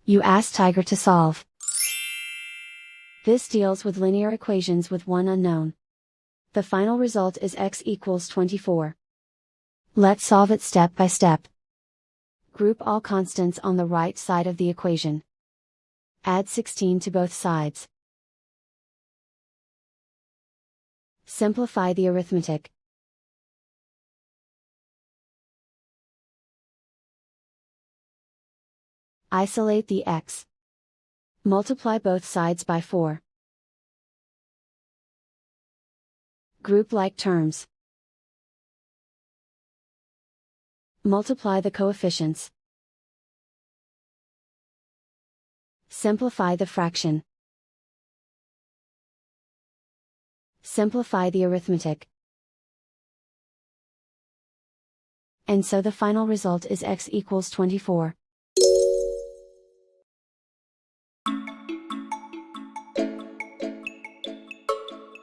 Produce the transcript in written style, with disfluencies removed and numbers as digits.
You ask Tiger to solve. This deals with linear equations with one unknown. The final result is x equals 24. Let's solve it step by step. Group all constants on the right side of the equation. Add 16 to both sides. Simplify the arithmetic. Isolate the x. Multiply both sides by 4. Group like terms. Multiply the coefficients. Simplify the fraction. Simplify the arithmetic. And so the final result is x equals 24.